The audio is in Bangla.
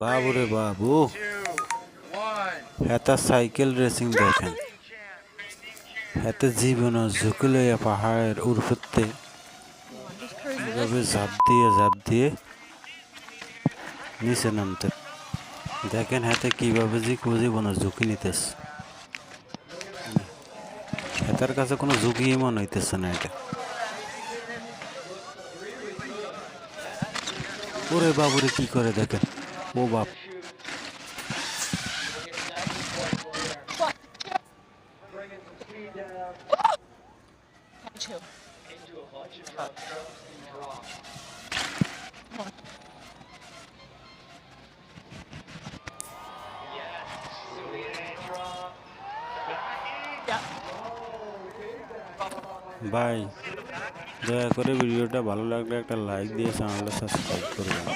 বাবুরে বাবু, 1. হেতা সাইকেল রেসিং দেখেন। হেতে জীবন ঝুঁকি লইয়া পাহাড়ের উর্ফতে কিভাবে ঝাঁপ দিয়ে নিচে নামতে দেখেন। হেতে কিভাবে জীবন ঝুঁকি নিতেছে। হেতার কাছে কোনো ঝুঁকি মনে হইতেছে না এটা। ওরে বাবুরে কি করে দেখেন। ও বাপ, Two. Yeah. ভাই দয়া করে ভিডিওটা ভালো লাগলে একটা লাইক দিয়ে চ্যানেলটা সাবস্ক্রাইব করবেন।